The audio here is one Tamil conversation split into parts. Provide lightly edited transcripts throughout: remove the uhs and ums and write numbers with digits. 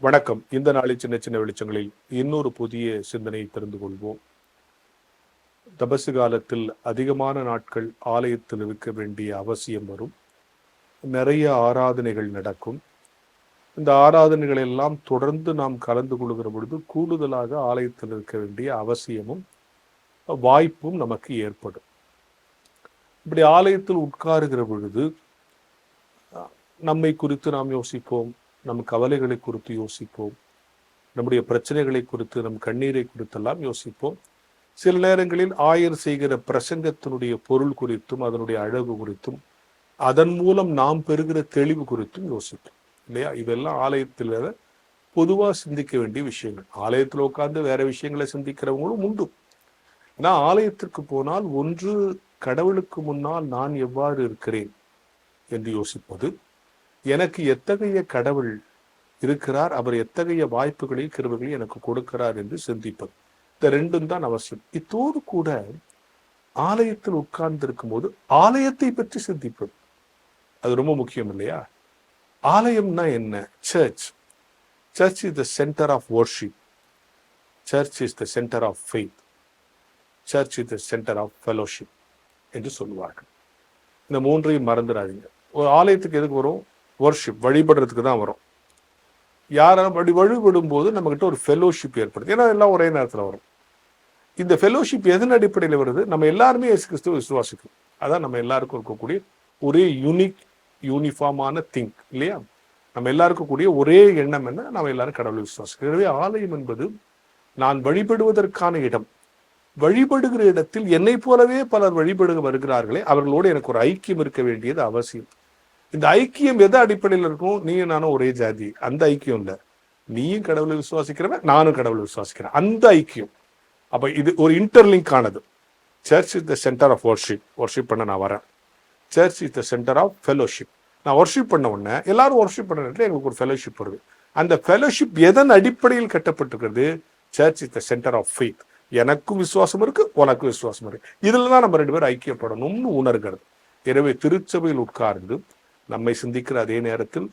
வணக்கம். இந்த நாளில் சின்ன சின்ன வெளிச்சங்களில் இன்னொரு புதிய சிந்தனையை தெரிந்து கொள்வோம். தபசு காலத்தில் அதிகமான நாட்கள் ஆலயத்தில் இருக்க வேண்டிய அவசியம் வரும். நிறைய ஆராதனைகள் நடக்கும். இந்த ஆராதனைகள் எல்லாம் தொடர்ந்து நாம் கலந்து கொள்கிற பொழுது கூடுதலாக ஆலயத்தில் இருக்க வேண்டிய அவசியமும் வாய்ப்பும் நமக்கு ஏற்படும். இப்படி ஆலயத்தில் உட்காருகிற பொழுது நம்மை குறித்து நாம் யோசிப்போம், நம் கவலைகளை குறித்து யோசிப்போம், நம்முடைய பிரச்சனைகளை குறித்து, நம் கண்ணீரை குறித்தெல்லாம் யோசிப்போம். சில நேரங்களில் ஆயர் செய்கிற பிரசங்கத்தினுடைய பொருள் குறித்தும் அதனுடைய அழகு குறித்தும் அதன் மூலம் நாம் பெறுகிற தெளிவு குறித்தும் யோசிப்போம் இல்லையா? இதெல்லாம் ஆலயத்தில் பொதுவா சிந்திக்க வேண்டிய விஷயங்கள். ஆலயத்தில் உட்கார்ந்து வேற விஷயங்களை சிந்திக்கிறவங்களும் உண்டு. ஏன்னா ஆலயத்திற்கு போனால் ஒன்று கடவுளுக்கு முன்னால் நான் எவ்வாறு இருக்கிறேன் என்று யோசிப்பது, எனக்கு எத்தகைய கடவுள் இருக்கிறார், அவர் எத்தகைய வாய்ப்புகளை கிருபைகளை எனக்கு கொடுக்கிறார் என்று சிந்திப்பது. இந்த ரெண்டும் தான் அவசியம். இத்தோடு கூட ஆலயத்தில் உட்கார்ந்து இருக்கும் போது ஆலயத்தை பற்றி சிந்திப்பது அது ரொம்ப முக்கியம் இல்லையா? ஆலயம்னா என்ன? Church. Church is the centre of worship. Church is the centre of faith. Church is the centre of fellowship என்று சொல்லுவார்கள். இந்த மூன்றையும் மறந்துடாதீங்க. ஒரு ஆலயத்துக்கு எதுக்கு வரும்? வர்ஷிப், வழிபடுறதுக்கு தான் வரும். யாரும் அப்படி வழிபடும் போது நம்ம கிட்ட ஒரு ஃபெலோஷிப் ஏற்படுது. ஏன்னா எல்லாம் ஒரே நேரத்தில் வரும். இந்த ஃபெலோஷிப் எதன் அடிப்படையில் வருது? நம்ம எல்லாருமே இயேசு கிறிஸ்துவை விசுவாசிக்கிறோம். அதான் நம்ம எல்லாருக்கும் இருக்கக்கூடிய ஒரே யூனிஃபார்மான திங்க் இல்லையா? நம்ம எல்லாருக்கும் கூடிய ஒரே எண்ணம் என்ன? நம்ம எல்லாரும் கடவுளை விசுவாசிக்கிறோம். எனவே ஆலயம் என்பது நான் வழிபடுவதற்கான இடம். வழிபடுகிற இடத்தில் என்னை போலவே பலர் வழிபடுக வருகிறார்களே, அவர்களோடு எனக்கு ஒரு ஐக்கியம் இருக்க வேண்டியது அவசியம். இந்த ஐக்கியம் எதை அடிப்படையில் இருக்கும்? நீயும் நானும் ஒரே ஜாதி, அந்த ஐக்கியம் இல்லை. நீயும் கடவுளை விசுவாசிக்கிறவன், நானும் கடவுளை விசுவாசிக்கிறேன், அந்த ஐக்கியம். அப்ப இது ஒரு இன்டர்லிங்க் ஆனது. Church is the centre of worship. Worship பண்ண நான் வரேன். Church is the centre of fellowship. நான் வர்ஷிப் பண்ண உடனே எல்லாரும் வர்ஷிப் பண்ண நேரத்தில் எங்களுக்கு ஒரு ஃபெலோஷிப் வருது. அந்த ஃபெலோஷிப் எதன் அடிப்படையில் கட்டப்பட்டிருக்கிறது? Church is the centre of faith. எனக்கும் விசுவாசம் இருக்கு, உனக்கும் விசுவாசம் இருக்கு. இதுல தான் நம்ம ரெண்டு பேரும் ஐக்கியப்படணும்னு உணர்கிறது. எனவே திருச்சபையில் உட்கார்ந்து நம்மை சிந்திக்கிற அதே நேரத்தில்,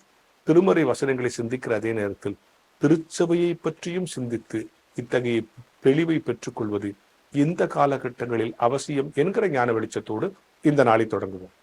திருமறை வசனங்களை சிந்திக்கிற அதே நேரத்தில், திருச்சபையை பற்றியும் சிந்தித்து இத்தகைய தெளிவை பெற்றுக்கொள்வது இந்த காலகட்டங்களில் அவசியம் என்கிற ஞான வெளிச்சத்தோடு இந்த நாளை தொடங்குவோம்.